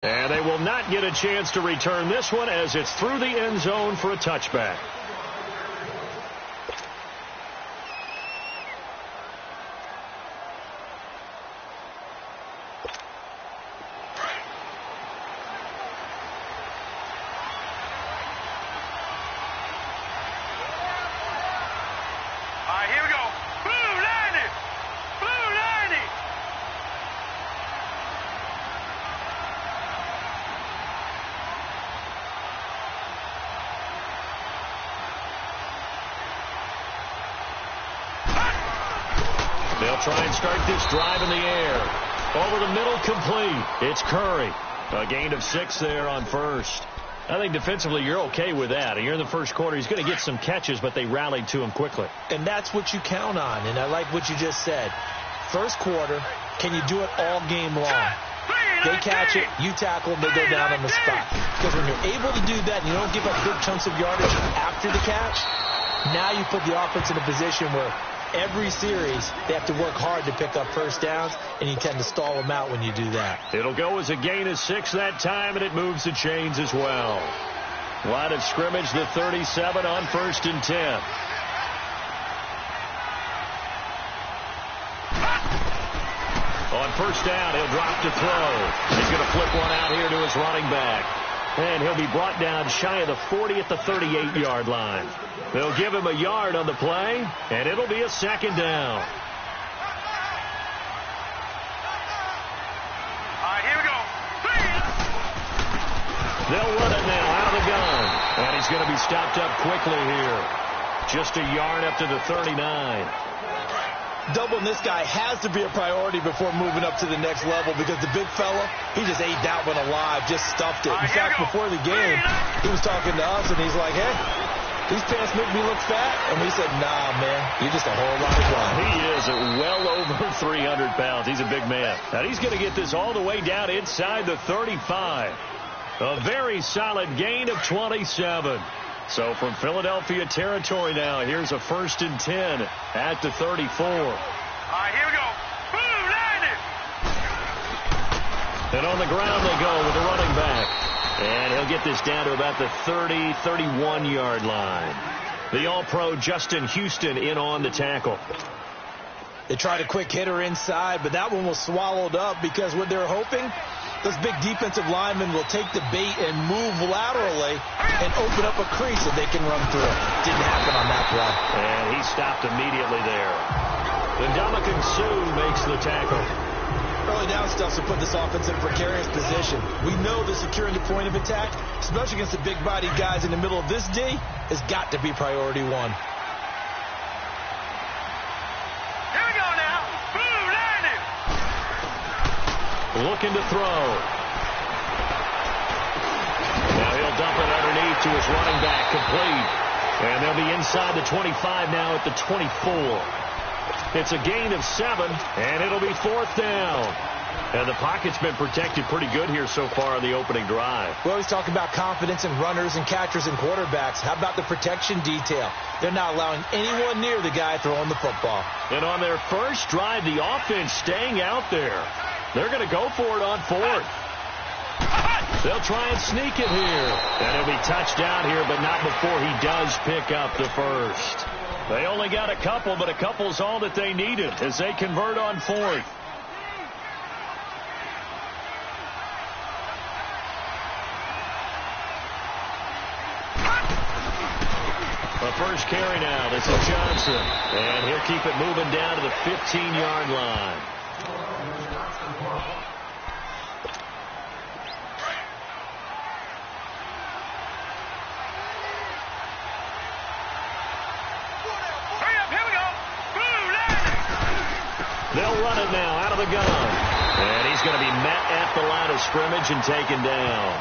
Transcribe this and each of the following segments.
And they will not get a chance to return this one as it's through the end zone for a touchback. They'll try and start this drive in the air. Over the middle, complete. It's Curry. A gain of 6 there on first. I think defensively you're okay with that. Here in the first quarter, he's going to get some catches, but they rallied to him quickly. And that's what you count on, and I like what you just said. First quarter, can you do it all game long? They catch it, you tackle, and they go down on the spot. Because when you're able to do that and you don't give up big chunks of yardage after the catch, now you put the offense in a position where every series, they have to work hard to pick up first downs, and you tend to stall them out when you do that. It'll go as a gain of 6 that time, and it moves the chains as well. Line of scrimmage, the 37 on 1st and 10. On first down, he'll drop to throw. He's going to flip one out here to his running back. And he'll be brought down shy of the 40 at the 38-yard line. They'll give him a yard on the play, and it'll be a second down. All right, here we go. They'll run it now out of the gun. And he's going to be stopped up quickly here. Just a yard up to the 39. Doubling this guy has to be a priority before moving up to the next level because the big fella, he just ate that one alive, just stuffed it. In fact, before the game, he was talking to us, and he's like, hey, these pants make me look fat. And we said, nah, man, you're just a whole lot of fun. He is well over 300 pounds. He's a big man. Now, he's going to get this all the way down inside the 35. A very solid gain of 27. So from Philadelphia territory now, here's a 1st and 10 at the 34. All right, here we go. Boom, landed. And on the ground they go with the running back. And he'll get this down to about the 30, 31-yard line. The All-Pro Justin Houston in on the tackle. They tried a quick hitter inside, but that one was swallowed up because what they're hoping, those big defensive linemen will take the bait and move laterally and open up a crease that they can run through. Didn't happen on that play. And he stopped immediately there. The Ndamukong Suh makes the tackle. Early down stuff to put this offense in a precarious position. We know that securing the point of attack, especially against the big-bodied guys in the middle of this D, has got to be priority one. Here we go now. Boom, landed. Looking to throw. Now he'll dump it underneath to his running back, complete. And they'll be inside the 25 now at the 24. It's a gain of 7, and it'll be 4th down. And the pocket's been protected pretty good here so far in the opening drive. We always talk about confidence in runners and catchers and quarterbacks. How about the protection detail? They're not allowing anyone near the guy throwing the football. And on their first drive, the offense staying out there. They're going to go for it on 4th. They'll try and sneak it here. And he'll be touched out here, but not before he does pick up the first. They only got a couple, but a couple's all that they needed as they convert on 4th. The first carry now. This is Johnson. And he'll keep it moving down to the 15-yard line. They'll run it now out of the gun. And he's going to be met at the line of scrimmage and taken down.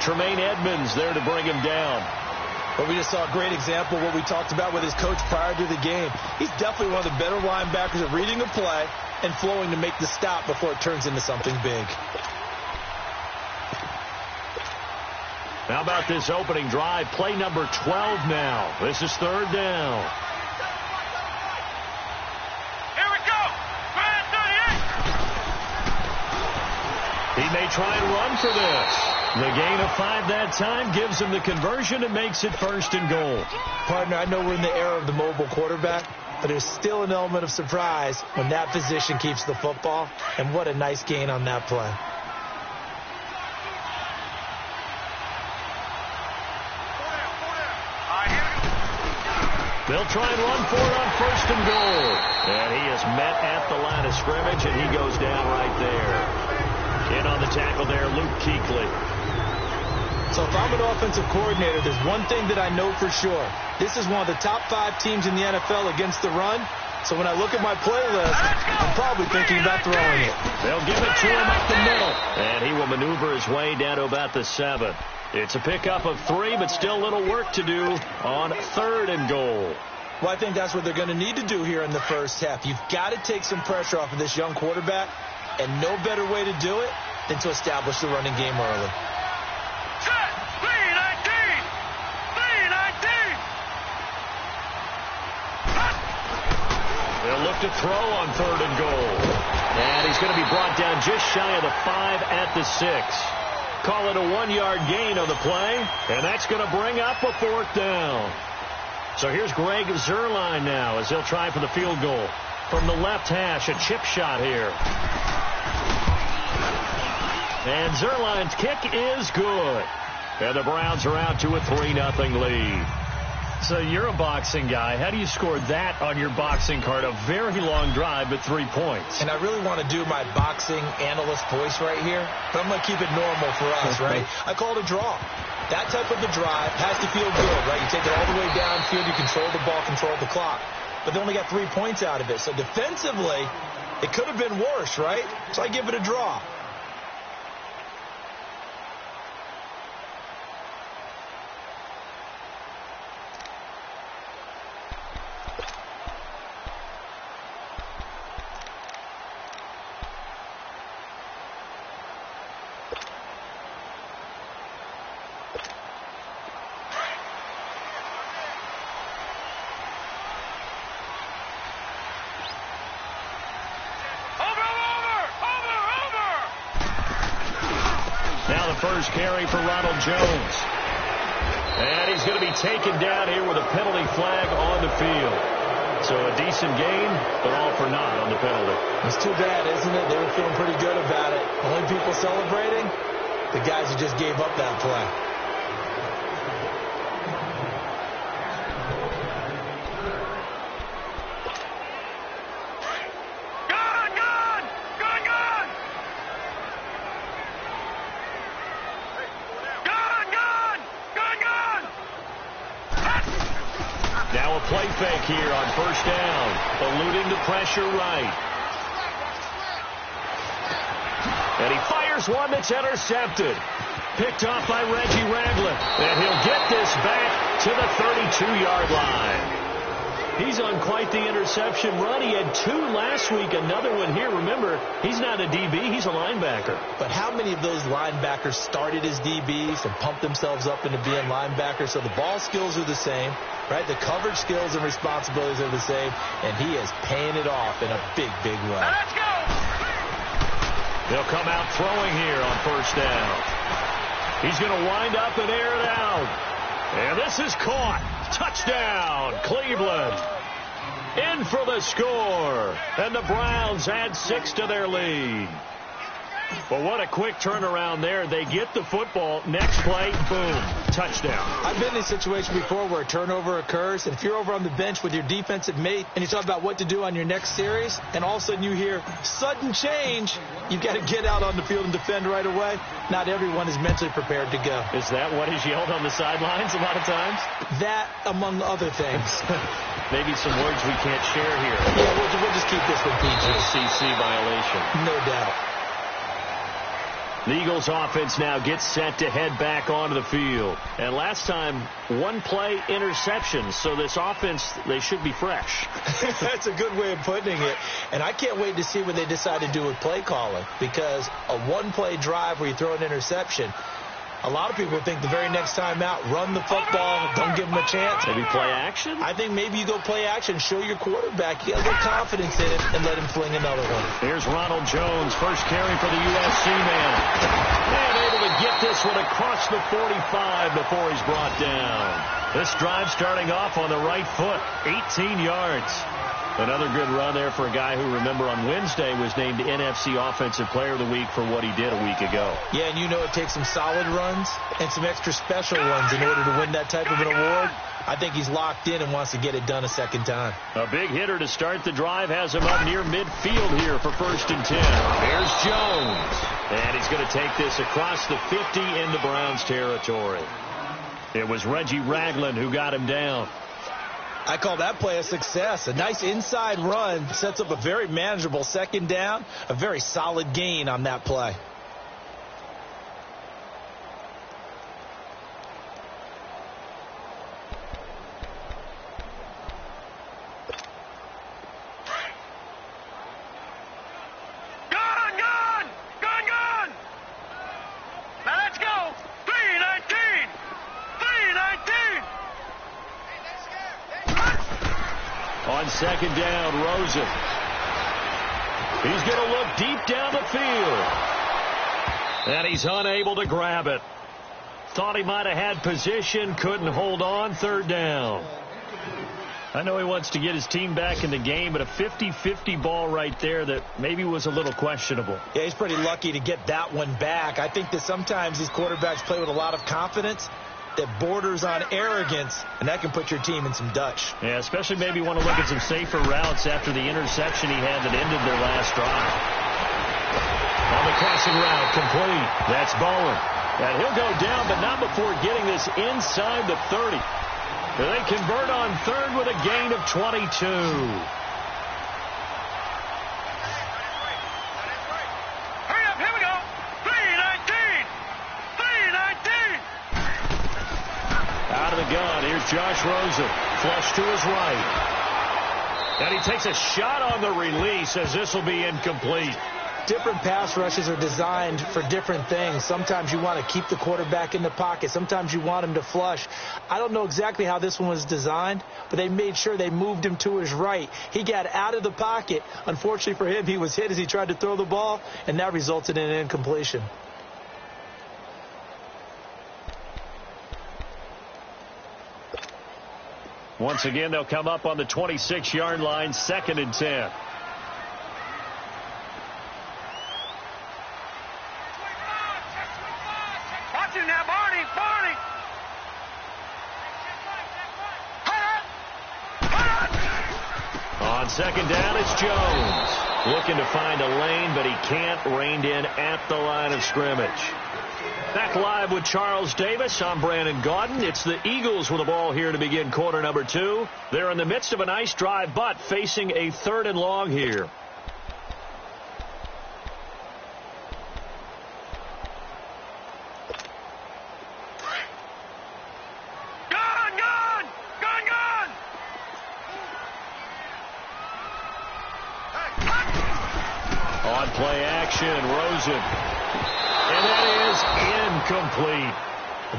Tremaine Edmonds there to bring him down. But we just saw a great example of what we talked about with his coach prior to the game. He's definitely one of the better linebackers at reading the play and flowing to make the stop before it turns into something big. How about this opening drive? Play number 12 now. This is 3rd down. may try and run for this. The gain of 5 that time gives him the conversion and makes it 1st and goal. Partner, I know we're in the era of the mobile quarterback, but there's still an element of surprise when that position keeps the football, and what a nice gain on that play. They'll try and run for it on 1st and goal. And he is met at the line of scrimmage, and he goes down right there. In on the tackle there, Luke Kuechly. So if I'm an offensive coordinator, there's one thing that I know for sure. This is one of the top 5 teams in the NFL against the run. So when I look at my playlist, I'm probably thinking about throwing it. They'll give it to him up the middle. And he will maneuver his way down to about the 7. It's a pickup of 3, but still little work to do on 3rd and goal. Well, I think that's what they're going to need to do here in the first half. You've got to take some pressure off of this young quarterback, and no better way to do it than to establish the running game early. Set! 3-19! 3-19! They'll look to throw on 3rd and goal. And he's going to be brought down just shy of the 5 at the 6. Call it a 1-yard gain on the play, and that's going to bring up a 4th down. So here's Greg Zuerlein now as he'll try for the field goal. From the left hash, a chip shot here. And Zuerlein's kick is good. And the Browns are out to a 3-0 lead. So you're a boxing guy. How do you score that on your boxing card? A very long drive, but 3 points. And I really want to do my boxing analyst voice right here, but I'm going to keep it normal for us, right? I call it a draw. That type of a drive has to feel good, right? You take it all the way downfield, you control the ball, control the clock. But they only got 3 points out of it. So defensively, it could have been worse, right? So I give it a draw. First carry for Ronald Jones. And he's going to be taken down here with a penalty flag on the field. So a decent gain, but all for naught on the penalty. It's too bad, isn't it? They were feeling pretty good about it. Only people celebrating, the guys who just gave up that play. Play fake here on 1st down. Eluding the pressure right. And he fires one that's intercepted. Picked off by Reggie Ragland. And he'll get this back to the 32-yard line. He's on quite the interception run. He had 2 last week, another one here. Remember, he's not a DB, he's a linebacker. But how many of those linebackers started as DBs and pumped themselves up into being linebackers? So the ball skills are the same, right? The coverage skills and responsibilities are the same, and he is paying it off in a big, big way. Let's go! They'll come out throwing here on 1st down. He's going to wind up and air it out. And this is caught. Touchdown, Cleveland. In for the score. And the Browns add 6 to their lead. But what a quick turnaround there. They get the football. Next play, boom, touchdown. I've been in a situation before where a turnover occurs, and if you're over on the bench with your defensive mate and you talk about what to do on your next series, and all of a sudden you hear sudden change, you've got to get out on the field and defend right away. Not everyone is mentally prepared to go. Is that what is yelled on the sidelines a lot of times? That, among other things. Maybe some words we can't share here. Yeah, we'll just keep this one PG. CC violation. No doubt. The Eagles offense now gets set to head back onto the field. And last time, 1-play interception. So this offense, they should be fresh. That's a good way of putting it. And I can't wait to see what they decide to do with play calling. Because a 1-play drive where you throw an interception, A lot of people think the very next time out, run the football, don't give him a chance. Maybe play action? I think maybe you go play action, show your quarterback you got a little confidence in it, and let him fling another one. Here's Ronald Jones, first carry for the USC man. And able to get this one across the 45 before he's brought down. This drive starting off on the right foot, 18 yards. Another good run there for a guy who, remember, on Wednesday was named NFC Offensive Player of the Week for what he did a week ago. Yeah, and you know it takes some solid runs and some extra special runs in order to win that type of an award. I think he's locked in and wants to get it done a second time. A big hitter to start the drive has him up near midfield here for 1st and 10. Here's Jones. And he's going to take this across the 50 into Browns territory. It was Reggie Ragland who got him down. I call that play a success. A nice inside run sets up a very manageable second down, a very solid gain on that play. On second down, Rosen. He's going to look deep down the field. And he's unable to grab it. Thought he might have had position, couldn't hold on, 3rd down. I know he wants to get his team back in the game, but a 50-50 ball right there that maybe was a little questionable. Yeah, he's pretty lucky to get that one back. I think that sometimes these quarterbacks play with a lot of confidence that borders on arrogance, and that can put your team in some Dutch. Yeah, especially maybe want to look at some safer routes after the interception he had that ended their last drive. On the crossing route, complete. That's Bowen. And he'll go down, but not before getting this inside the 30. They convert on 3rd with a gain of 22. Out of the gun, here's Josh Rosen. Flush to his right. And he takes a shot on the release as this will be incomplete. Different pass rushes are designed for different things. Sometimes you want to keep the quarterback in the pocket. Sometimes you want him to flush. I don't know exactly how this one was designed, but they made sure they moved him to his right. He got out of the pocket. Unfortunately for him, he was hit as he tried to throw the ball, and that resulted in an incompletion. Once again, they'll come up on the 26-yard line, 2nd and 10. Watch him now, Barney. On second down, it's Jones. Looking to find a lane, but he can't. Reined in at the line of scrimmage. Back live with Charles Davis. I'm Brandon Gaudin. It's the Eagles with the ball here to begin quarter number 2. They're in the midst of a nice drive, but facing a 3rd and long here. On play action, Rosen. And that is incomplete.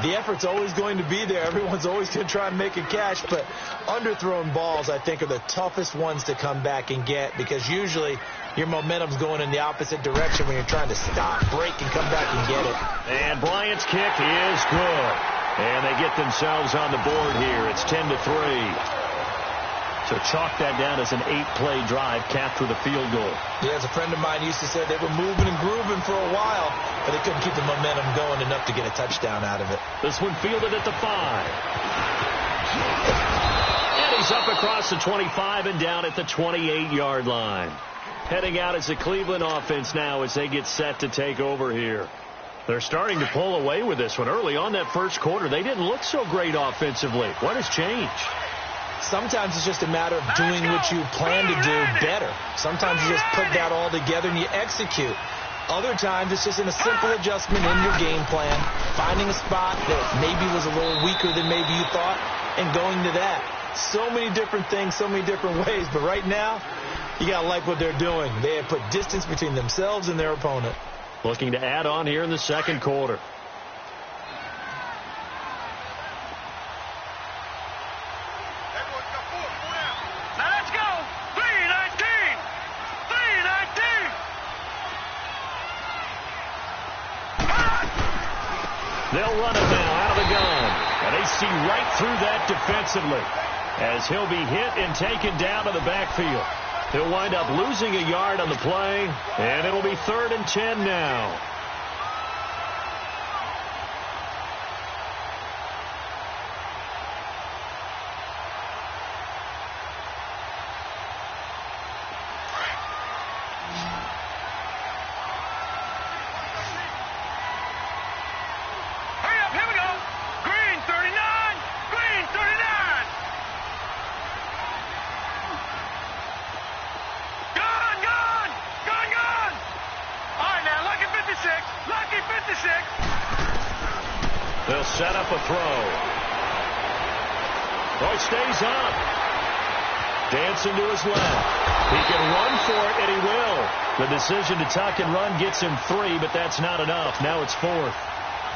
The effort's always going to be there. Everyone's always going to try and make a catch, but underthrown balls, I think, are the toughest ones to come back and get because usually your momentum's going in the opposite direction when you're trying to stop, break, and come back and get it. And Bryant's kick is good. And they get themselves on the board here. It's 10-3. So chalk that down as an 8-play drive, capped with a field goal. Yeah, as a friend of mine used to say, they were moving and grooving for a while, but they couldn't keep the momentum going enough to get a touchdown out of it. This one fielded at the 5. And he's up across the 25 and down at the 28-yard line. Heading out as the Cleveland offense now as they get set to take over here. They're starting to pull away with this one. Early on that first quarter, they didn't look so great offensively. What has changed? Sometimes it's just a matter of doing what you plan to do better. Sometimes you just put that all together and you execute. Other times it's just in a simple adjustment in your game plan, finding a spot that maybe was a little weaker than maybe you thought, and going to that. So many different things, so many different ways, but right now, you got to like what they're doing. They have put distance between themselves and their opponent. Looking to add on here in the second quarter. They'll run it now out of the gun. And they see right through that defensively as he'll be hit and taken down to the backfield. He'll wind up losing a yard on the play, and it'll be 3rd and 10 now. They'll set up a throw. Oh, it stays up. Dancing to his left. He can run for it, and he will. The decision to tuck and run gets him 3, but that's not enough. Now it's 4th.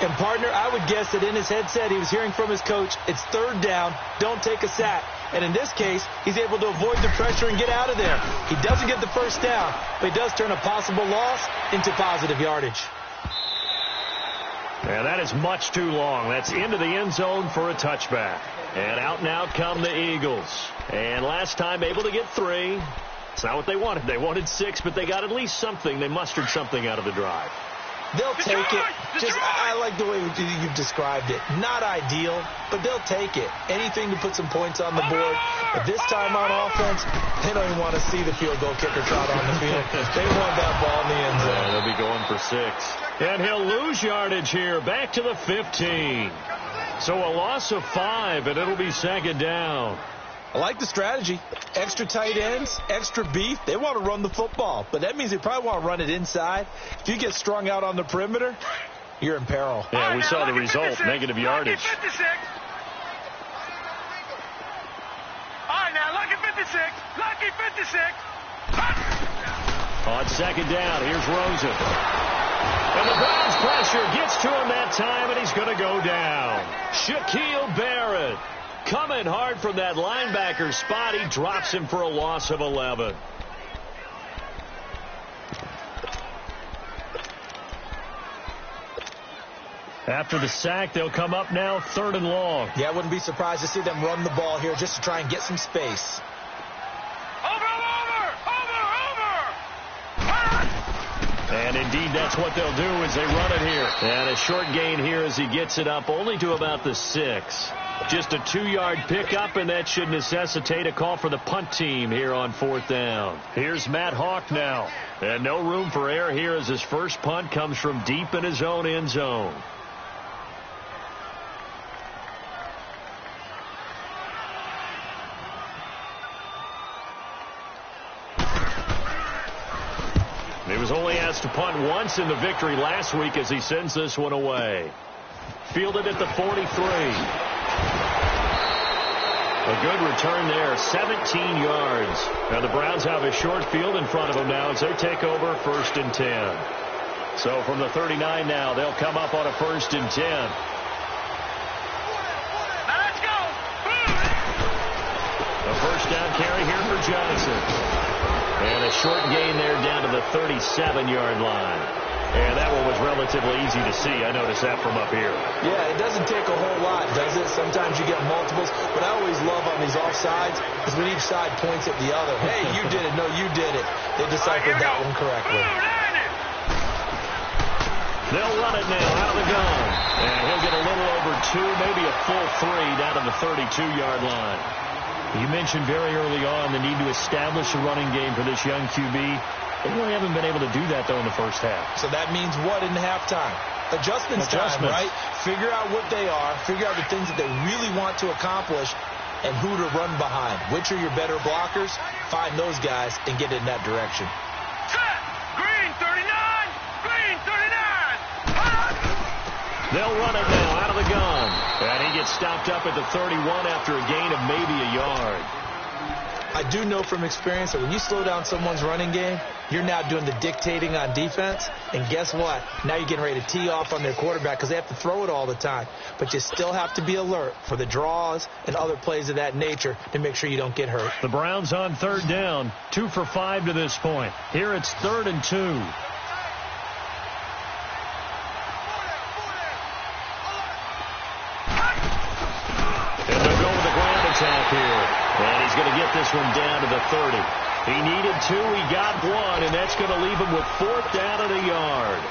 And, partner, I would guess that in his headset he was hearing from his coach, it's 3rd down, don't take a sack. And in this case, he's able to avoid the pressure and get out of there. He doesn't get the first down, but he does turn a possible loss into positive yardage. And that is much too long. That's into the end zone for a touchback. And out come the Eagles. And last time able to get 3. It's not what they wanted. They wanted 6, but they got at least something. They mustered something out of the drive. They'll take it. I like the way you described it. Not ideal, but they'll take it. Anything to put some points on the board. But this time on offense, they don't even want to see the field goal kicker trot on the field. They want that ball in the end zone. Yeah, they'll be going for 6. And he'll lose yardage here, back to the 15. So a loss of 5, and it'll be 2nd down. I like the strategy. Extra tight ends, extra beef. They want to run the football, but that means they probably want to run it inside. If you get strung out on the perimeter, you're in peril. Yeah, we saw the result, negative yardage. All right, now, lucky 56. Lucky 56. On 2nd down, here's Rosen. And the Browns pressure gets to him that time, and he's going to go down. Shaquille Barrett coming hard from that linebacker spot. He drops him for a loss of 11. After the sack, they'll come up now 3rd and long. Yeah, I wouldn't be surprised to see them run the ball here just to try and get some space. And indeed, that's what they'll do as they run it here. And a short gain here as he gets it up only to about the 6. Just a 2-yard pickup, and that should necessitate a call for the punt team here on 4th down. Here's Matt Hawk now. And no room for error here as his first punt comes from deep in his own end zone. He was only asked to punt once in the victory last week as he sends this one away. Fielded at the 43. A good return there, 17 yards. Now the Browns have a short field in front of them now as they take over 1st and 10. So from the 39 now, they'll come up on a 1st and 10. Now let's go. A first down carry here for Johnson. And a short gain there down to the 37-yard line. And that one was relatively easy to see. I noticed that from up here. Yeah, it doesn't take a whole lot, does it? Sometimes you get multiples. What I always love on these offsides is when each side points at the other. Hey, you did it. No, you did it. They deciphered that one correctly. They'll run it now out of the gun. And he'll get a little over 2, maybe a full 3 down to the 32-yard line. You mentioned very early on the need to establish a running game for this young QB. They really haven't been able to do that, though, in the first half. So that means what in halftime? Adjustments time, right? Figure out what they are. Figure out the things that they really want to accomplish and who to run behind. Which are your better blockers? Find those guys and get in that direction. Set. Green 39. Green 39. They'll run it now out of the gun. And he gets stopped up at the 31 after a gain of maybe a yard. I do know from experience that when you slow down someone's running game, you're now doing the dictating on defense. And guess what? Now you're getting ready to tee off on their quarterback because they have to throw it all the time. But you still have to be alert for the draws and other plays of that nature to make sure you don't get hurt. The Browns on 3rd down, 2 for 5 to this point. Here it's 3rd and 2. attack here. And he's going to get this one down to the 30. He needed 2, he got 1, and that's going to leave him with 4th down at a yard.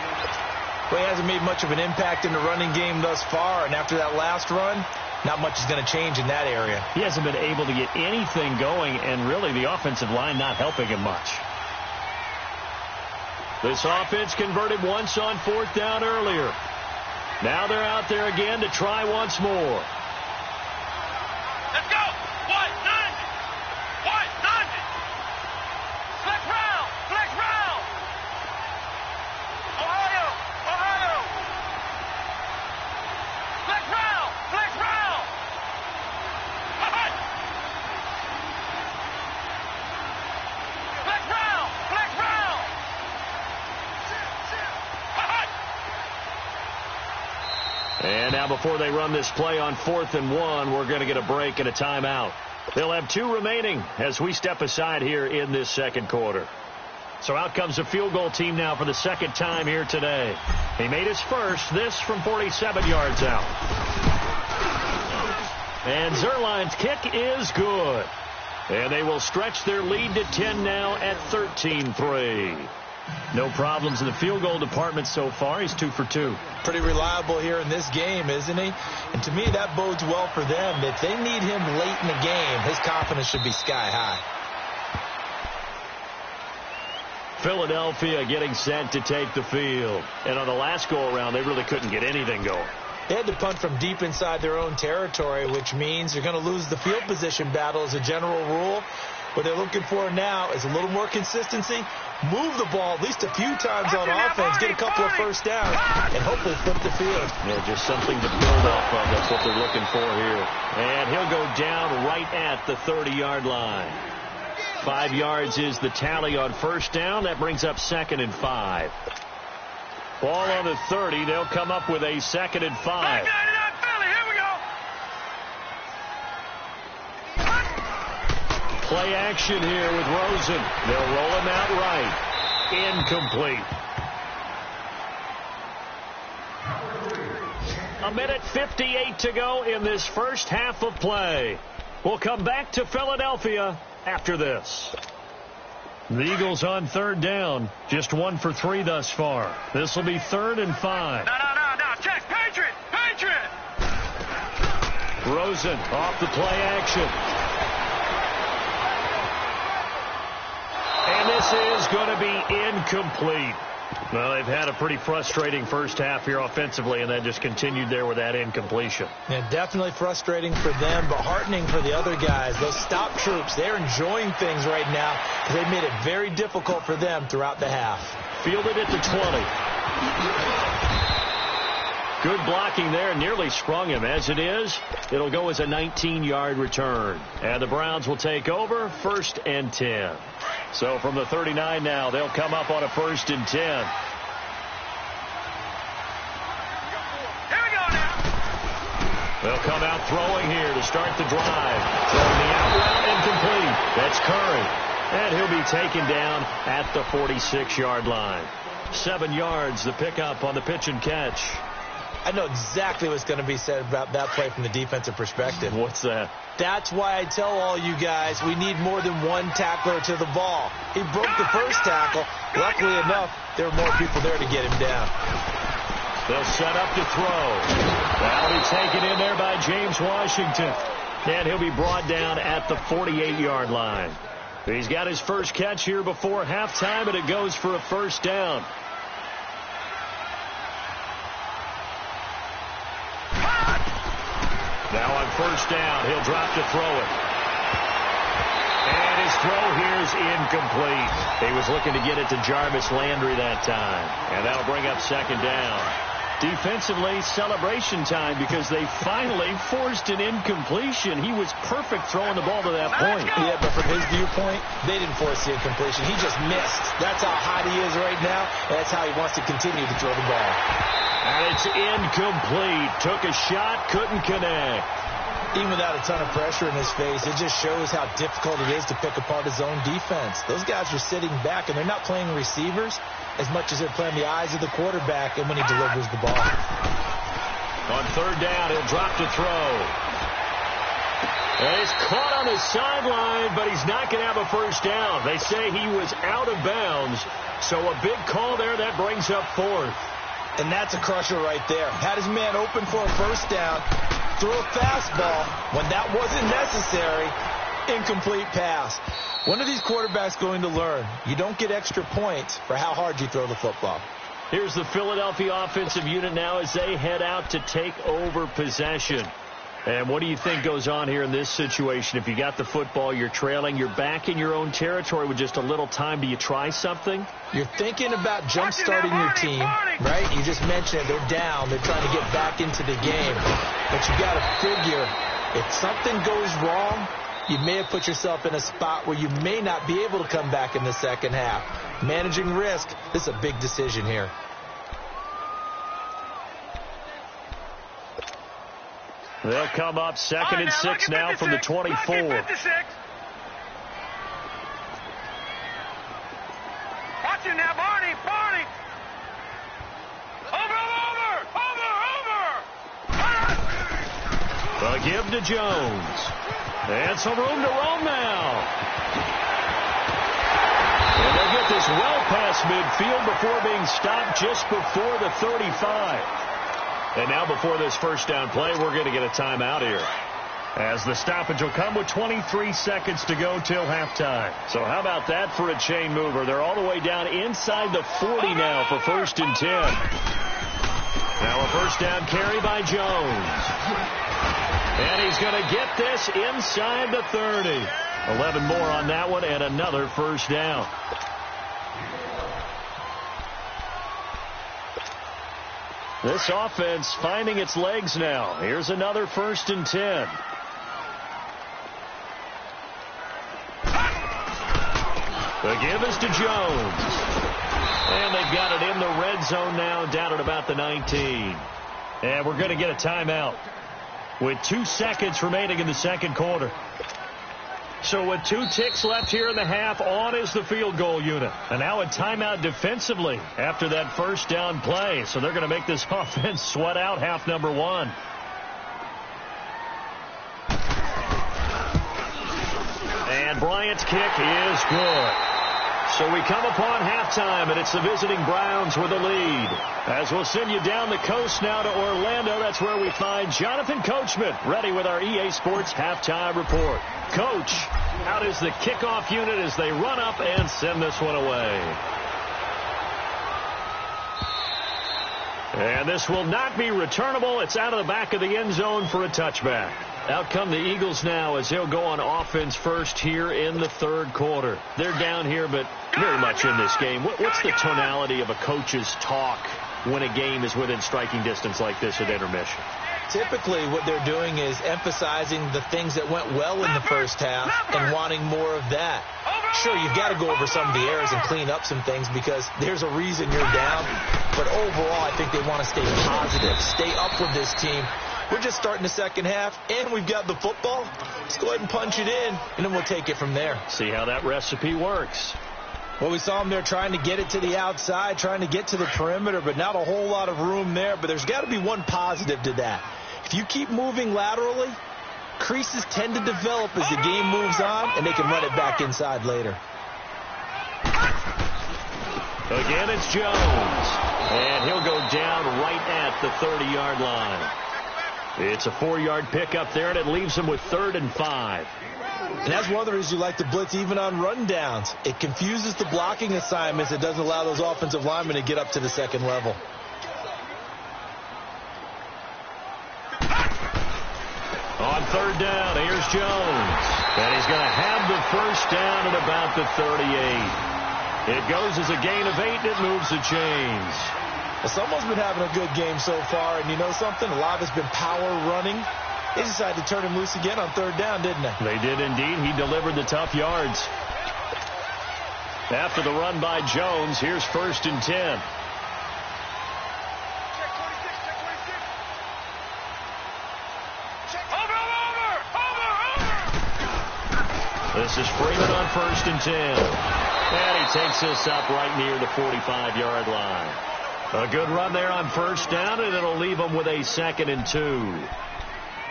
Well, he hasn't made much of an impact in the running game thus far, and after that last run, not much is going to change in that area. He hasn't been able to get anything going, and really the offensive line not helping him much. This offense converted once on 4th down earlier. Now they're out there again to try once more. Let's go. What? 90. What? 90. Flex round. Flex round. Ohio. Ohio. Flex round. Flex round. Hut. Flex round. Flex round. Hut. And now before they run this play on 4th and 1, we're going to get a break and a timeout. They'll have 2 remaining as we step aside here in this second quarter. So out comes the field goal team now for the second time here today. He made his first, this from 47 yards out. And Zerline's kick is good. And they will stretch their lead to 10 now at 13-3. No problems in the field goal department so far. He's 2 for 2. Pretty reliable here in this game, isn't he? And to me, that bodes well for them. If they need him late in the game, his confidence should be sky high. Philadelphia getting set to take the field. And on the last go-around, they really couldn't get anything going. They had to punt from deep inside their own territory, which means you're going to lose the field position battle as a general rule. What they're looking for now is a little more consistency, move the ball at least a few times on offense, get a couple of first downs, and hopefully flip the field. Yeah, just something to build off of. That's what they're looking for here. And he'll go down right at the 30-yard line. 5 yards is the tally on first down. That brings up 2nd and 5. Ball on the 30. They'll come up with a 2nd and 5. Here we go. Play action here with Rosen. They'll roll him out right. Incomplete. A minute 58 to go in this first half of play. We'll come back to Philadelphia after this. The Eagles on 3rd down. Just 1 for 3 thus far. This will be 3rd and 5. No. Check. Patriot. Rosen off the play action. And this is going to be incomplete. Well, they've had a pretty frustrating first half here offensively, and that just continued there with that incompletion. Yeah, definitely frustrating for them, but heartening for the other guys. Those stop troops, they're enjoying things right now because they've made it very difficult for them throughout the half. Fielded at the 20. Good blocking there, nearly sprung him. As it is, it'll go as a 19-yard return. And the Browns will take over 1st and 10. So from the 39 now, they'll come up on a 1st and 10. Here we go now. They'll come out throwing here to start the drive. Throwing the out route incomplete. That's Curry. And he'll be taken down at the 46-yard line. 7 yards, the pickup on the pitch and catch. I know exactly what's going to be said about that play from the defensive perspective. What's that? That's why I tell all you guys we need more than one tackler to the ball. He broke the first tackle. Luckily enough, there were more people there to get him down. They'll set up to throw. That'll be taken in there by James Washington. And he'll be brought down at the 48-yard line. He's got his first catch here before halftime, and it goes for a first down. Now on first down, he'll drop to throw it. And his throw here is incomplete. He was looking to get it to Jarvis Landry that time. And that'll bring up 2nd down. Defensively, celebration time because they finally forced an incompletion. He was perfect throwing the ball to that point. Yeah, but from his viewpoint, they didn't force the incompletion. He just missed. That's how hot he is right now, and that's how he wants to continue to throw the ball. And it's incomplete. Took a shot, couldn't connect. Even without a ton of pressure in his face, it just shows how difficult it is to pick apart his own defense. Those guys are sitting back, and they're not playing receivers as much as they're playing the eyes of the quarterback and when he delivers the ball. On 3rd down, he'll drop to throw. And he's caught on the sideline, but he's not going to have a first down. They say he was out of bounds, so a big call there that brings up fourth. And that's a crusher right there. Had his man open for a first down, threw a fastball when that wasn't necessary, incomplete pass. When are these quarterbacks going to learn? You don't get extra points for how hard you throw the football. Here's the Philadelphia offensive unit now as they head out to take over possession. And what do you think goes on here in this situation? If you got the football, you're trailing, you're back in your own territory with just a little time. Do you try something? You're thinking about jump-starting your team, right? You just mentioned it. They're down. They're trying to get back into the game. But you got to figure if something goes wrong, you may have put yourself in a spot where you may not be able to come back in the second half. Managing risk, this is a big decision here. They'll come up second and 6 now from the 24. Watch it, now, Barney. Over. A give to Jones. And some room to roam now. And they get this well past midfield before being stopped just before the 35. And now before this first down play, we're going to get a timeout here, as the stoppage will come with 23 seconds to go till halftime. So how about that for a chain mover? They're all the way down inside the 40 now for first and 10. Now a first down carry by Jones. And he's going to get this inside the 30. 11 more on that one and another first down. This offense finding its legs now. Here's another first and 10. The give is to Jones. And they've got it in the red zone now, down at about the 19. And we're going to get a timeout with 2 seconds remaining in the second quarter. So with 2 ticks left here in the half, on is the field goal unit. And now a timeout defensively after that first down play. So they're going to make this offense sweat out half number 1. And Bryant's kick is good. So we come upon halftime, and it's the visiting Browns with a lead. As we'll send you down the coast now to Orlando, that's where we find Jonathan Coachman, ready with our EA Sports halftime report. Coach, how does the kickoff unit as they run up and send this one away? And this will not be returnable. It's out of the back of the end zone for a touchback. Out come the Eagles now as they'll go on offense first here in the third quarter. They're down here, but very much in this game. What's the tonality of a coach's talk when a game is within striking distance like this at intermission? Typically, what they're doing is emphasizing the things that went well in the first half and wanting more of that. Sure, you've got to go over some of the errors and clean up some things because there's a reason you're down. But overall, I think they want to stay positive, stay up with this team. We're just starting the second half, and we've got the football. Let's go ahead and punch it in, and then we'll take it from there. See how that recipe works. Well, we saw them there trying to get it to the outside, trying to get to the perimeter, but not a whole lot of room there. But there's got to be one positive to that. If you keep moving laterally, creases tend to develop as the game moves on, and they can run it back inside later. Again, it's Jones. And he'll go down right at the 30-yard line. It's a 4-yard pickup there, and it leaves him with 3rd and 5. And that's one of the reasons you like to blitz even on rundowns. It confuses the blocking assignments. It doesn't allow those offensive linemen to get up to the second level. On 3rd down, here's Jones. And he's going to have the first down at about the 38. It goes as a gain of 8, and it moves the chains. Well, someone's been having a good game so far, and you know something? A lot of it's been power running. They decided to turn him loose again on 3rd down, didn't they? They did indeed. He delivered the tough yards. After the run by Jones, here's 1st and 10. This is Freeman on 1st and 10. And he takes this up right near the 45-yard line. A good run there on 1st down, and it'll leave him with a 2nd and 2.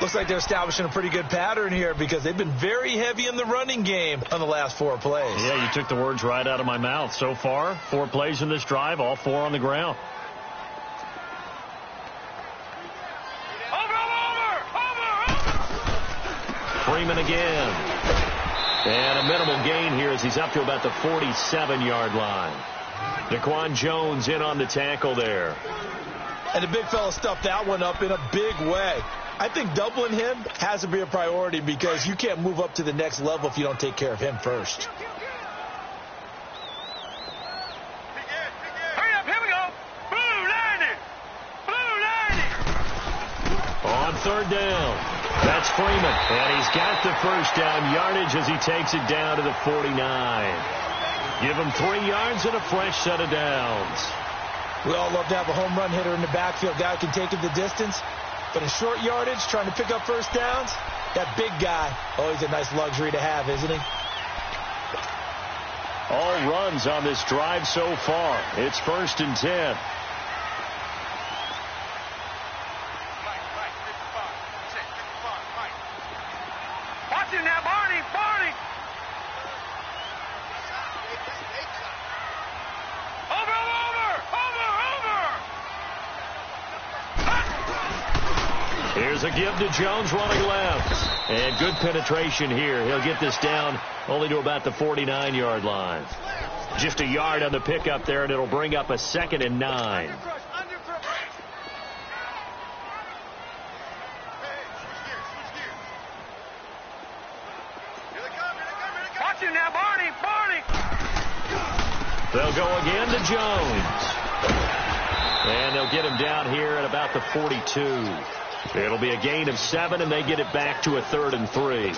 Looks like they're establishing a pretty good pattern here because they've been very heavy in the running game on the last 4 plays. Yeah, you took the words right out of my mouth. So far, 4 plays in this drive, all 4 on the ground. Freeman again. And a minimal gain here as he's up to about the 47-yard line. Daquan Jones in on the tackle there. And the big fella stuffed that one up in a big way. I think doubling him has to be a priority because you can't move up to the next level if you don't take care of him first. Hurry up, here we go. Blue lining. Blue lining. On 3rd down. That's Freeman. And he's got the first down yardage as he takes it down to the 49. Give him 3 yards and a fresh set of downs. We all love to have a home run hitter in the backfield. Guy who can take it the distance. But in short yardage, trying to pick up first downs, that big guy, always a nice luxury to have, isn't he? All runs on this drive so far. It's 1st and 10. Watch him now, Barney. Barney. Over. Here's a give to Jones running left. And good penetration here. He'll get this down only to about the 49-yard line. Just a yard on the pickup there, and it'll bring up a 2nd and 9. Watch him now, Barney. Barney. They'll go again to Jones. And they'll get him down here at about the 42. It'll be a gain of 7, and they get it back to a 3rd and 3.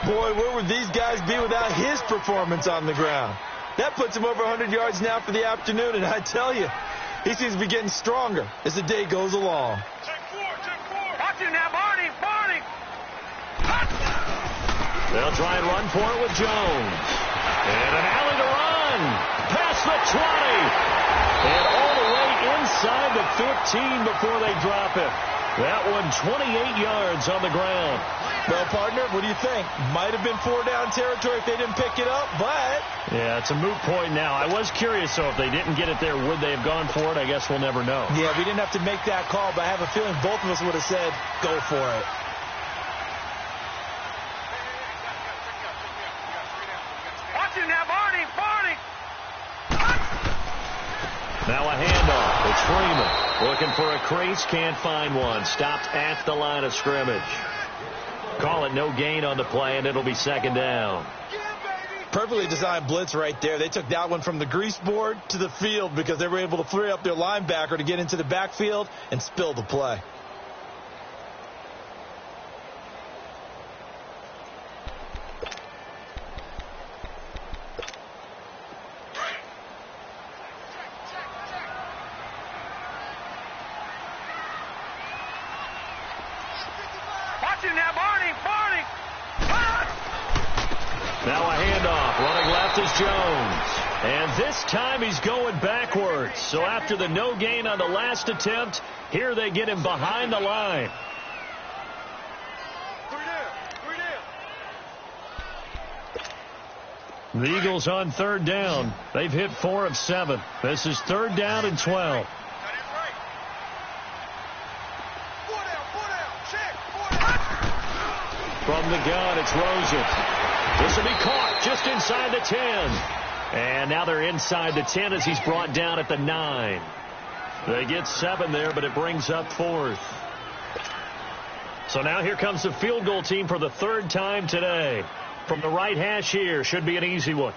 Boy, where would these guys be without his performance on the ground? That puts him over 100 yards now for the afternoon, and I tell you, he seems to be getting stronger as the day goes along. Check 4. Watch him now, Barney. Barney. They'll try and run for it with Jones. And an alley to run. Past the 20. And all the way inside the 15 before they drop it. That one 28 yards on the ground. Well, partner, what do you think? Might have been 4-down territory if they didn't pick it up, but... Yeah, it's a moot point now. I was curious, so if they didn't get it there, would they have gone for it? I guess we'll never know. Yeah, we didn't have to make that call, but I have a feeling both of us would have said, go for it. Watch him now, Barney. Barney. Now a handoff. It's Freeman. Looking for a crease. Can't find one. Stopped at the line of scrimmage. Call it no gain on the play, and it'll be 2nd down. Perfectly designed blitz right there. They took that one from the grease board to the field because they were able to free up their linebacker to get into the backfield and spill the play. Now, Barney. Barney. Now a handoff. Running left is Jones. And this time he's going backwards. So after the no gain on the last attempt, here they get him behind the line. The Eagles on 3rd down. They've hit 4 of 7. This is 3rd down and 12. From the gun, it's Rosen. This will be caught just inside the 10. And now they're inside the 10 as he's brought down at the 9. They get 7 there, but it brings up 4th. So now here comes the field goal team for the 3rd time today. From the right hash here, should be an easy one.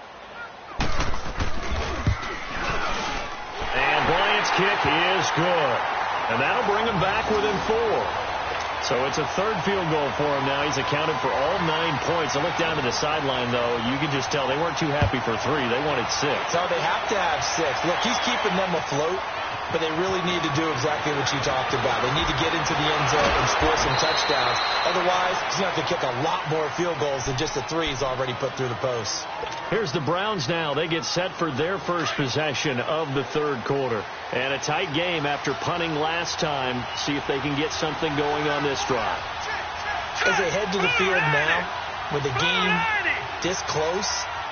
And Bryant's kick is good. And that'll bring him back within 4. So it's a 3rd field goal for him now. He's accounted for all 9 points. I look down to the sideline, though. You can just tell they weren't too happy for 3. They wanted 6. So they have to have 6. Look, he's keeping them afloat, but they really need to do exactly what you talked about. They need to get into the end zone and score some touchdowns. Otherwise, he's going to have to kick a lot more field goals than just the 3 he's already put through the posts. Here's the Browns now. They get set for their first possession of the 3rd quarter. And a tight game after punting last time. See if they can get something going on this drive. As they head to the field now, with the game this close,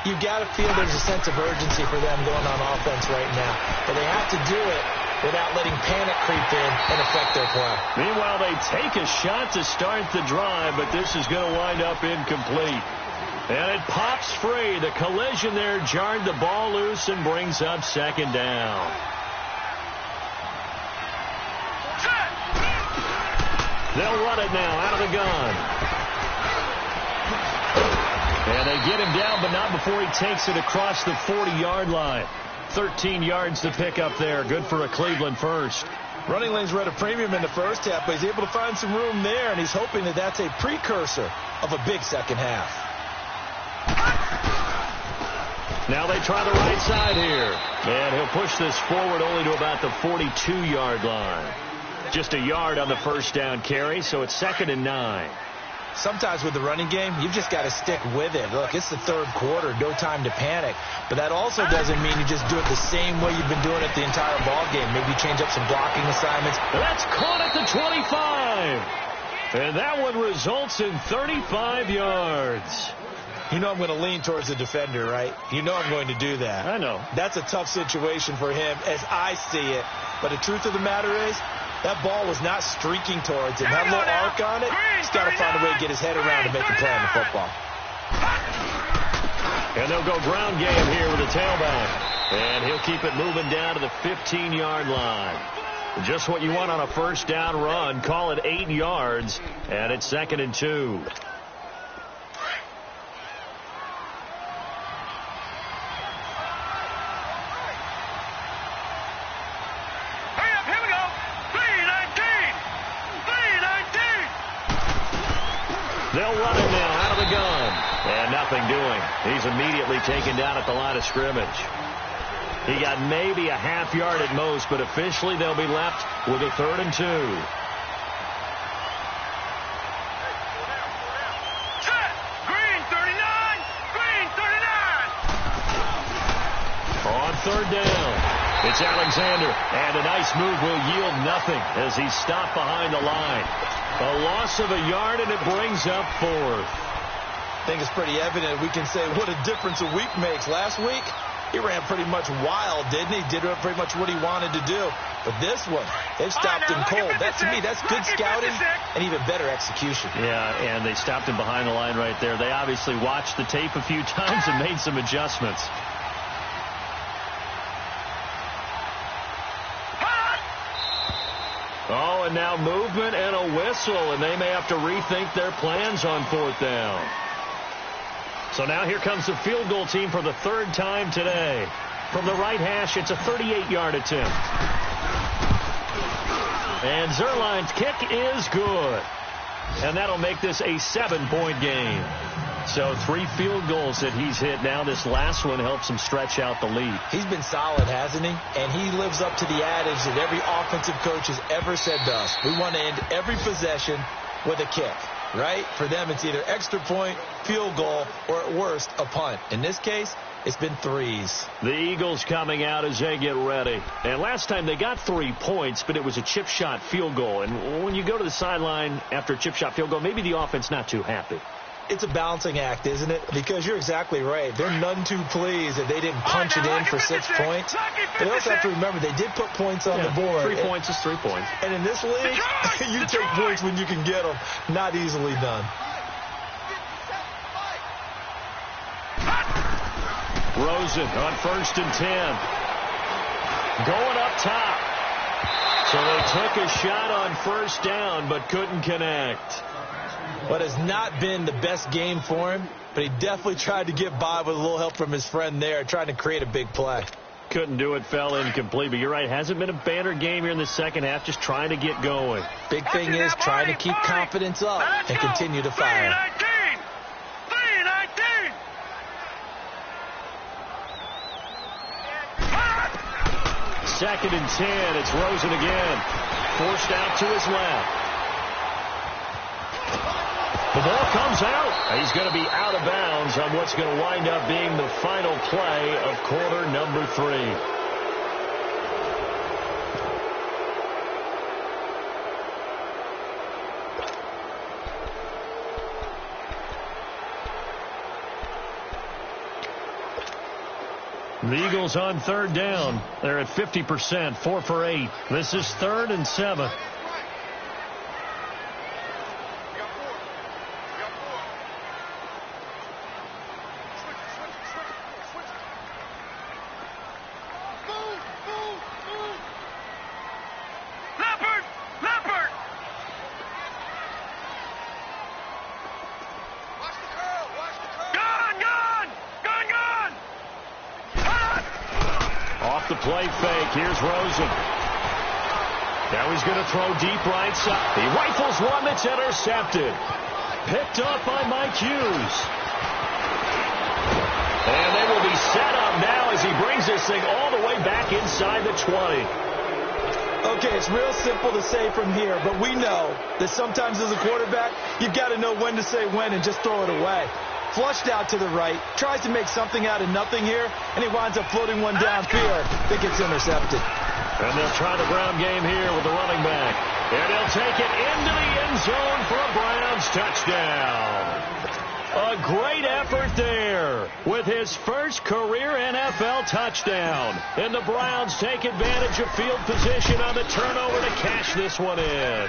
you've got to feel there's a sense of urgency for them going on offense right now. But they have to do it without letting panic creep in and affect their play. Meanwhile, they take a shot to start the drive, but this is going to wind up incomplete. And it pops free. The collision there jarred the ball loose and brings up second down. They'll run it now out of the gun. And they get him down, but not before he takes it across the 40-yard line. 13 yards to pick up there. Good for a Cleveland first. Running lanes were at a premium in the first half, but he's able to find some room there, and he's hoping that that's a precursor of a big second half. Now they try the right side here. And he'll push this forward only to about the 42-yard line. Just a yard on the first down carry, so it's 2nd and 9. Sometimes with the running game, you've just got to stick with it. Look, it's the third quarter, no time to panic. But that also doesn't mean you just do it the same way you've been doing it the entire ball game. Maybe change up some blocking assignments. That's caught at the 25. And that one results in 35 yards. You know I'm going to lean towards the defender, right? You know I'm going to do that. I know. That's a tough situation for him as I see it. But the truth of the matter is, that ball was not streaking towards him. That little arc on it, he's got to find a way to get his head around and make a play on the football. And they'll go ground game here with the tailback. And he'll keep it moving down to the 15-yard line. Just what you want on a first down run. Call it 8 yards. And it's 2nd and 2. They'll run it now out of the gun. And nothing doing. He's immediately taken down at the line of scrimmage. He got maybe a half yard at most, but officially they'll be left with a 3rd and 2. Green 39. Green 39. On 3rd down, it's Alexander. And a nice move will yield nothing as he's stopped behind the line. A loss of a yard, and it brings up 4th. I think it's pretty evident we can say what a difference a week makes. Last week, he ran pretty much wild, didn't he? Did pretty much what he wanted to do. But this one, they've stopped him cold. That, to me, that's good scouting and even better execution. Yeah, and they stopped him behind the line right there. They obviously watched the tape a few times and made some adjustments. Oh, and now movement and a whistle, and they may have to rethink their plans on 4th down. So now here comes the field goal team for the 3rd time today. From the right hash, it's a 38-yard attempt. And Zerline's kick is good. And that'll make this a 7-point game. So 3 field goals that he's hit now. This last one helps him stretch out the lead. He's been solid, hasn't he? And he lives up to the adage that every offensive coach has ever said to us. We want to end every possession with a kick, right? For them, it's either extra point, field goal, or at worst, a punt. In this case, it's been 3s. The Eagles coming out as they get ready. And last time they got 3 points, but it was a chip shot field goal. And when you go to the sideline after a chip shot field goal, maybe the offense not too happy. It's a balancing act, isn't it? Because you're exactly right. They're none too pleased that they didn't punch it in for 6 points. But they also have to remember they did put points on the board. 3 points is 3 points. And in this league, you take points when you can get them. Not easily done. Rosen on 1st and 10. Going up top. So they took a shot on 1st down, but couldn't connect. What has not been the best game for him, but he definitely tried to get by with a little help from his friend there, trying to create a big play. Couldn't do it, fell incomplete. But you're right, hasn't been a banner game here in the second half, just trying to get going. Big thing is trying to keep confidence up and continue to fire. 3-19. 2nd and 10. It's Rosen again. Forced out to his left. The ball comes out. He's going to be out of bounds on what's going to wind up being the final play of quarter number 3. The Eagles on third down. They're at 50%, 4 for 8. This is 3rd and 7. The play fake. Here's Rosen. Now he's going to throw deep right side. He rifles one that's intercepted. Picked off by Mike Hughes. And they will be set up now as he brings this thing all the way back inside the 20. Okay, it's real simple to say from here, but we know that sometimes as a quarterback, you've got to know when to say when and just throw it away. Flushed out to the right, tries to make something out of nothing here, and he winds up floating one downfield that gets intercepted. And they'll try the ground game here with the running back. And he'll take it into the end zone for a Browns touchdown. A great effort there with his first career NFL touchdown. And the Browns take advantage of field position on the turnover to cash this one in.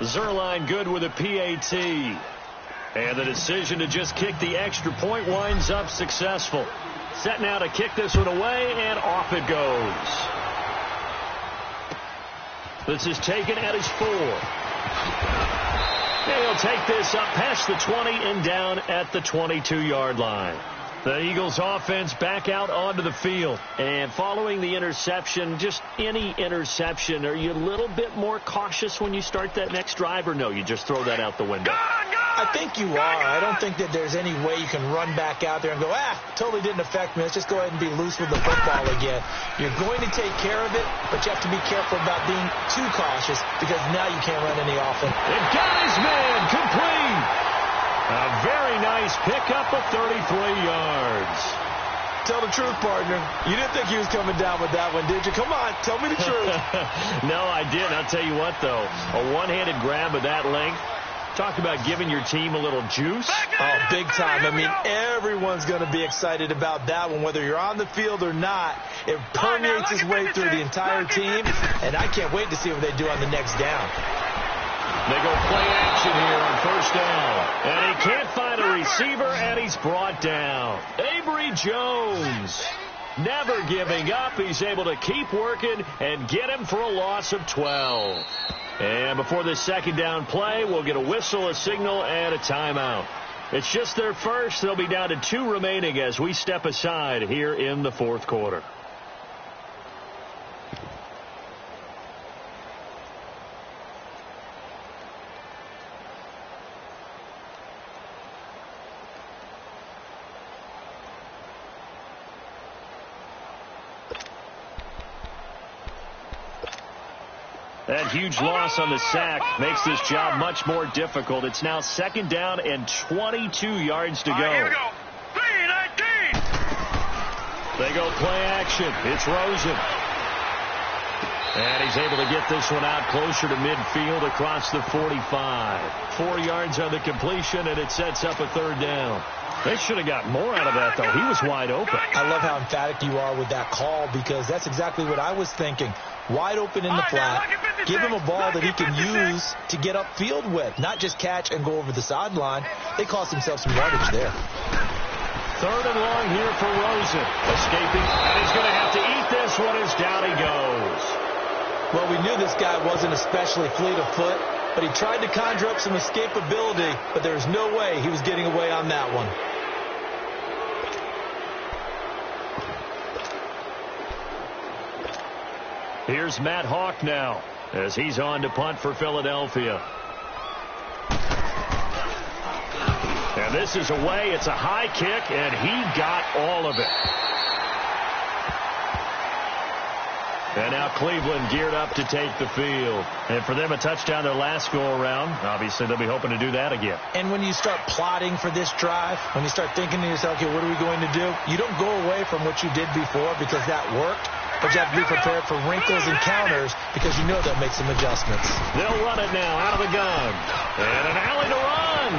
Zerline good with a PAT. And the decision to just kick the extra point winds up successful. Set now to kick this one away, and off it goes. This is taken at his 4. And he'll take this up past the 20 and down at the 22-yard line. The Eagles offense back out onto the field. And following the interception, just any interception, are you a little bit more cautious when you start that next drive, or no, you just throw that out the window? I think you are. I don't think that there's any way you can run back out there and go, totally didn't affect me. Let's just go ahead and be loose with the football again. You're going to take care of it, but you have to be careful about being too cautious because now you can't run any offense. It got his man complete. A very nice pickup of 33 yards. Tell the truth, partner. You didn't think he was coming down with that one, did you? Come on, tell me the truth. No, I didn't. I'll tell you what, though. A one-handed grab of that length. Talk about giving your team a little juice. Oh, big time. I mean, everyone's going to be excited about that one, whether you're on the field or not. It permeates its way through the entire team, and I can't wait to see what they do on the next down. They go play action here on first down. And he can't find a receiver, and he's brought down. Avery Jones, never giving up. He's able to keep working and get him for a loss of 12. And before this second down play, we'll get a whistle, a signal, and a timeout. It's just their first. They'll be down to 2 remaining as we step aside here in the fourth quarter. That huge loss on the sack makes this job much more difficult. It's now second down and 22 yards to go. Here we go. 3-19. They go play action. It's Rosen. And he's able to get this one out closer to midfield across the 45. 4 yards on the completion, and it sets up a third down. They should have got more out of that, though. He was wide open. I love how emphatic you are with that call because that's exactly what I was thinking. Wide open in the flat. Give him a ball that he can use to get upfield with, not just catch and go over the sideline. They cost themselves some yardage there. Third and long here for Rosen. Escaping, and he's going to have to eat this one as down he goes. Well, we knew this guy wasn't especially fleet of foot, but he tried to conjure up some escapability, but there's no way he was getting away on that one. Here's Matt Hawk now as he's on to punt for Philadelphia. And this is away. It's a high kick, and he got all of it. And now Cleveland geared up to take the field. And for them, a touchdown their last go-around. Obviously, they'll be hoping to do that again. And when you start plotting for this drive, when you start thinking to yourself, okay, what are we going to do? You don't go away from what you did before because that worked. But you have to be prepared for wrinkles and counters because you know they'll make some adjustments. They'll run it now out of the gun. And an alley to run.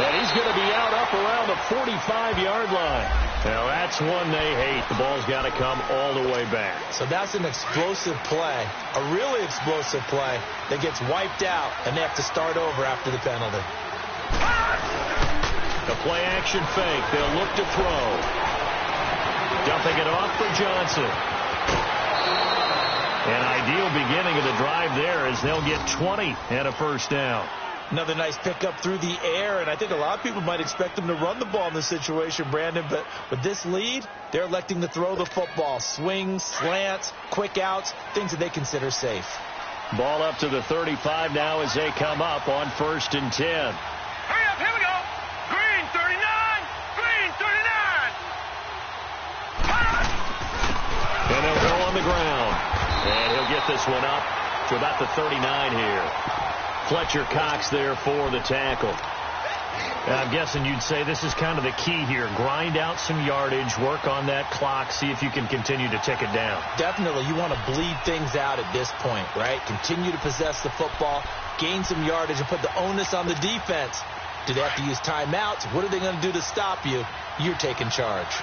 And he's going to be out up around the 45-yard line. Now, that's one they hate. The ball's got to come all the way back. So that's an explosive play, a really explosive play that gets wiped out, and they have to start over after the penalty. The play-action fake. They'll look to throw. Dumping it off for Johnson. An ideal beginning of the drive there as they'll get 20 and a first down. Another nice pickup through the air, and I think a lot of people might expect them to run the ball in this situation, Brandon, but with this lead, they're electing to throw the football. Swings, slants, quick outs, things that they consider safe. Ball up to the 35 now as they come up on 1st and 10. Hurry up, here we go. Green 39, green 39. And they'll go on the ground. And he'll get this one up to about the 39 here. Fletcher Cox there for the tackle. And I'm guessing you'd say this is kind of the key here. Grind out some yardage, work on that clock, see if you can continue to tick it down. Definitely. You want to bleed things out at this point, right? Continue to possess the football, gain some yardage, and put the onus on the defense. Do they have to use timeouts? What are they going to do to stop you? You're taking charge.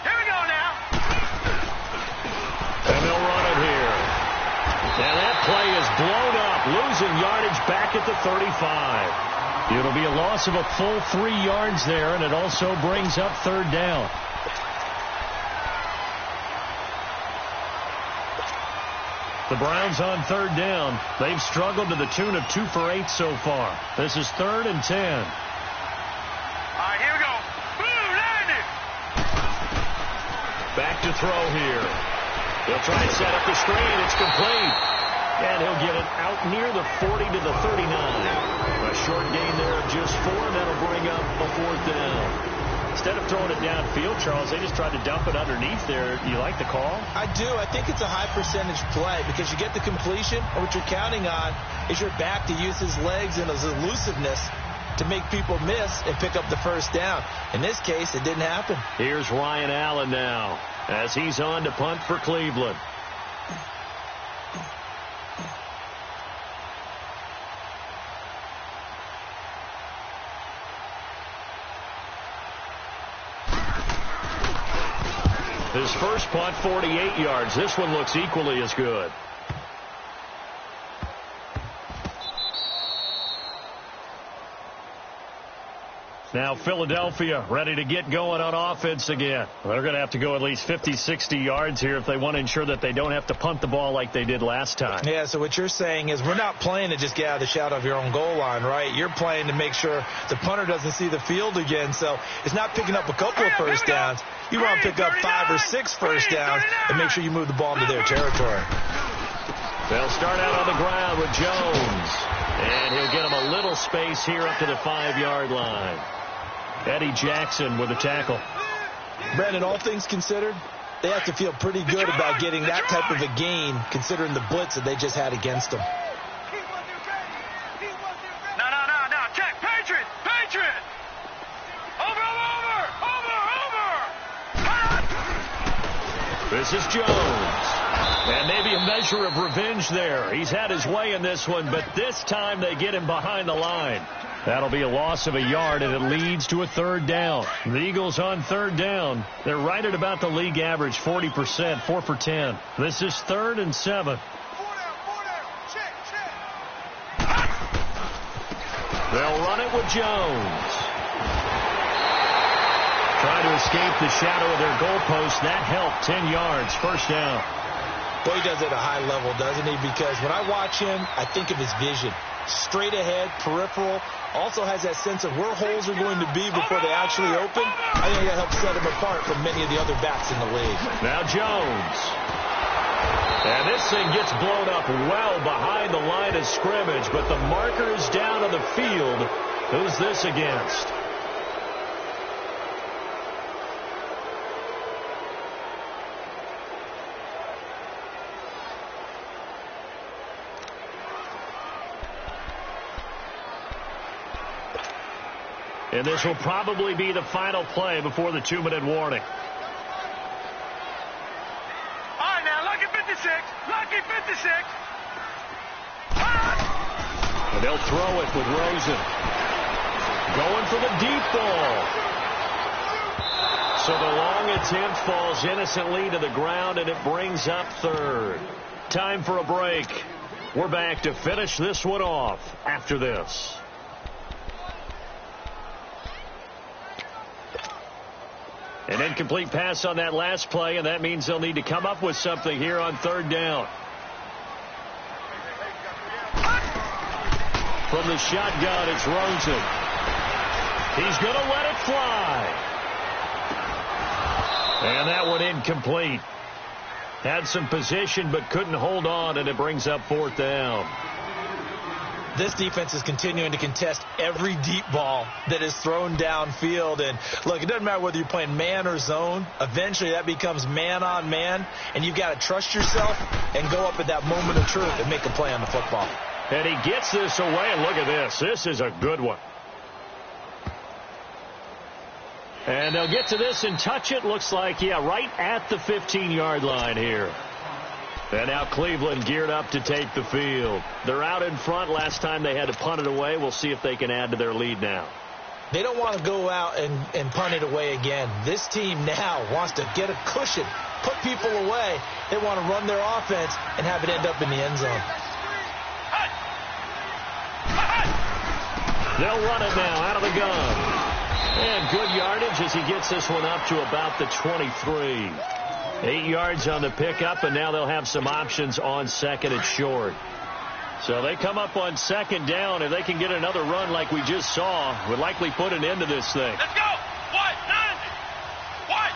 Here we go now. And they'll run it here. And that play is blown up, losing yardage back at the 35. It'll be a loss of a full 3 yards there, and it also brings up 3rd down. The Browns on 3rd down. They've struggled to the tune of 2 for 8 so far. This is 3rd and 10. All right, here we go. Boom, landed. Back to throw here. He'll try and set up the screen. It's complete. And he'll get it out near the 40 to the 39. A short gain there of just 4. That'll bring up a 4th down. Instead of throwing it downfield, Charles, they just tried to dump it underneath there. Do you like the call? I do. I think it's a high percentage play because you get the completion, and what you're counting on is your back to use his legs and his elusiveness to make people miss and pick up the first down. In this case, it didn't happen. Here's Ryan Allen now as he's on to punt for Cleveland. His first punt, 48 yards. This one looks equally as good. Now Philadelphia ready to get going on offense again. They're going to have to go at least 50, 60 yards here if they want to ensure that they don't have to punt the ball like they did last time. Yeah, so what you're saying is we're not playing to just get out of the shadow of your own goal line, right? You're playing to make sure the punter doesn't see the field again. So it's not picking up a couple of first downs. You want to pick up 5 or 6 first downs and make sure you move the ball into their territory. They'll start out on the ground with Jones. And he'll get him a little space here up to the 5-yard line. Eddie Jackson with a tackle. Brandon, all things considered, they have to feel pretty good about getting that type of a gain considering the blitz that they just had against them. No. Check. Patriot. Over. This is Jones. And maybe a measure of revenge there. He's had his way in this one, but this time they get him behind the line. That'll be a loss of a yard, and it leads to a 3rd down. The Eagles on 3rd down. They're right at about the league average, 40%, 4 for 10. This is 3rd and 7. Check. They'll run it with Jones. Trying to escape the shadow of their goalpost. That helped, 10 yards, first down. Boy, he does it at a high level, doesn't he? Because when I watch him, I think of his vision. Straight ahead, peripheral, also has that sense of where holes are going to be before they actually open. I think that helps set him apart from many of the other backs in the league. Now Jones. And this thing gets blown up well behind the line of scrimmage, but the marker is down on the field. Who's this against? And this will probably be the final play before the 2-minute warning. All right, now, lucky 56. The They'll throw it with Rosen. Going for the deep ball. So the long attempt falls innocently to the ground, and it brings up third. Time for a break. We're back to finish this one off after this. An incomplete pass on that last play, and that means they'll need to come up with something here on third down. From the shotgun, it's Rosen. He's going to let it fly. And that one incomplete. Had some position but couldn't hold on, and it brings up fourth down. This defense is continuing to contest every deep ball that is thrown downfield. And, look, it doesn't matter whether you're playing man or zone. Eventually that becomes man on man, and you've got to trust yourself and go up at that moment of truth and make a play on the football. And he gets this away, and look at this. This is a good one. And they'll get to this and touch it. Looks like, yeah, right at the 15-yard line here. And now Cleveland geared up to take the field. They're out in front. Last time they had to punt it away. We'll see if they can add to their lead now. They don't want to go out and punt it away again. This team now wants to get a cushion, put people away. They want to run their offense and have it end up in the end zone. They'll run it now out of the gun. And good yardage as he gets this one up to about the 23. 8 yards on the pickup, and now they'll have some options on second and short. So they come up on second down. If they can get another run like we just saw, would likely put an end to this thing. Let's go. White 90. White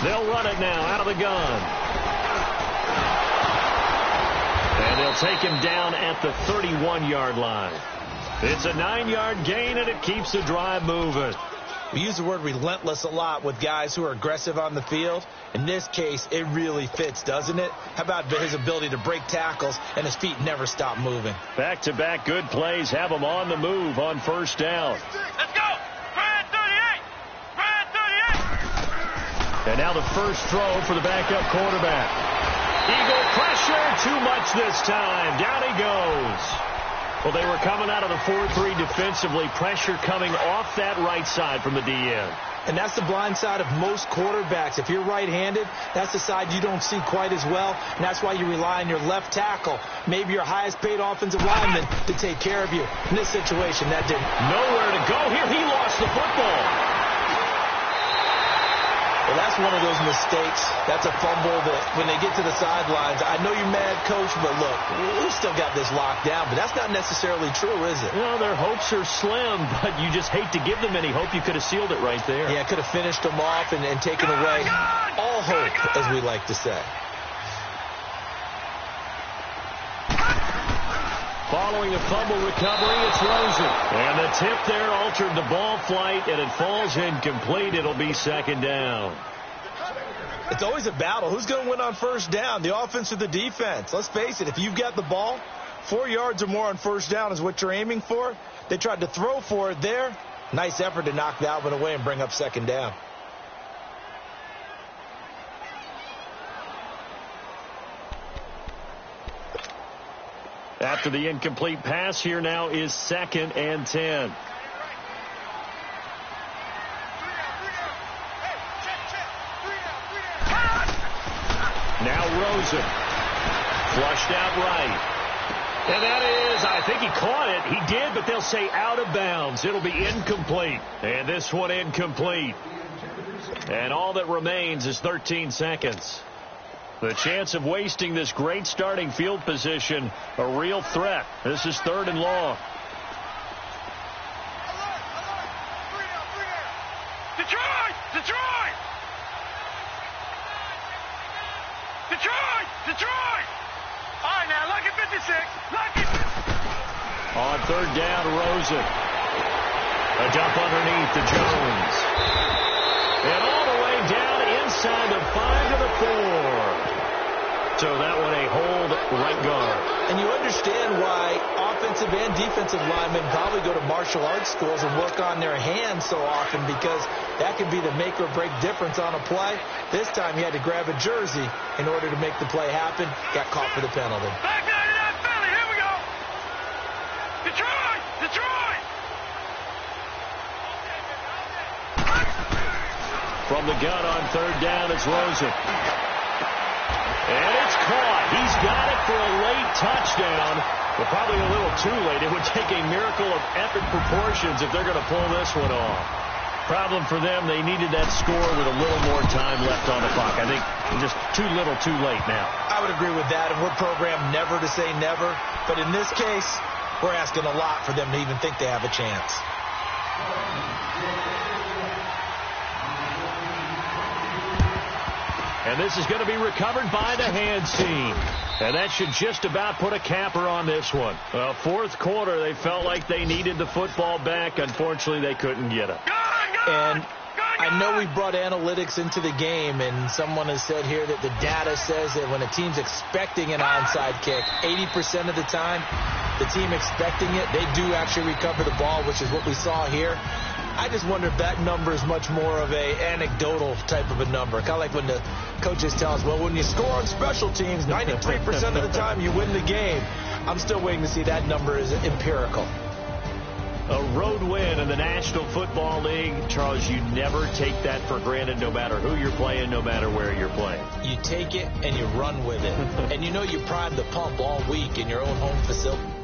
90. They'll run it now out of the gun. And they'll take him down at the 31-yard line. It's a 9-yard gain, and it keeps the drive moving. We use the word relentless a lot with guys who are aggressive on the field. In this case, it really fits, doesn't it? How about his ability to break tackles and his feet never stop moving? Back-to-back good plays have him on the move on first down. Let's go. Brad 38. Brad 38. And now the first throw for the backup quarterback. Eagle pressure, too much this time. Down he goes. Well, they were coming out of the 4-3 defensively. Pressure coming off that right side from the DN. And that's the blind side of most quarterbacks. If you're right-handed, that's the side you don't see quite as well. And that's why you rely on your left tackle, maybe your highest-paid offensive lineman, to take care of you. In this situation, that didn't. Nowhere to go here. He lost the football. Well, that's one of those mistakes. That's a fumble that when they get to the sidelines, I know you're mad, Coach, but look, we still got this locked down. But that's not necessarily true, is it? Well, their hopes are slim, but you just hate to give them any hope. You could have sealed it right there. Yeah, could have finished them off and taken away all hope, as we like to say. Following the fumble recovery, it's Rosen. And the tip there altered the ball flight, and it falls incomplete. It'll be second down. It's always a battle. Who's going to win on first down, the offense or the defense? Let's face it, if you've got the ball, 4 yards or more on first down is what you're aiming for. They tried to throw for it there. Nice effort to knock that one away and bring up second down. After the incomplete pass, here now is 2nd and 10. Now Rosen. Flushed out right. And that is, I think he caught it. He did, but they'll say out of bounds. It'll be incomplete. And this one incomplete. And all that remains is 13 seconds. The chance of wasting this great starting field position, a real threat. This is 3rd and long. Detroit! Detroit! Detroit! Detroit! All right, now, lucky 56. Lucky 56. On 3rd down, Rosen. A dump underneath to Jones. And all the way down inside the 5 to the 4. So that one a hold right guard. And you understand why offensive and defensive linemen probably go to martial arts schools and work on their hands so often, because that could be the make or break difference on a play. This time he had to grab a jersey in order to make the play happen. Got caught for the penalty. Back 99 Philly. Here we go. Detroit. Detroit. From the gun on third down, it's Rosen. And it's caught. He's got it for a late touchdown, but probably a little too late. It would take a miracle of epic proportions if they're going to pull this one off. Problem for them, they needed that score with a little more time left on the clock. I think just too little, too late now. I would agree with that, and we're programmed never to say never. But in this case, we're asking a lot for them to even think they have a chance. And this is going to be recovered by the hands team. And that should just about put a capper on this one. Well, fourth quarter, they felt like they needed the football back. Unfortunately, they couldn't get it. And I know we brought analytics into the game, and someone has said here that the data says that when a team's expecting an onside kick, 80% of the time, the team expecting it, they do actually recover the ball, which is what we saw here. I just wonder if that number is much more of a anecdotal type of a number. Kind of like when the coaches tell us, well, when you score on special teams, 93% of the time you win the game. I'm still waiting to see that number is empirical. A road win in the National Football League. Charles, you never take that for granted, no matter who you're playing, no matter where you're playing. You take it and you run with it. And you know you prime the pump all week in your own home facility.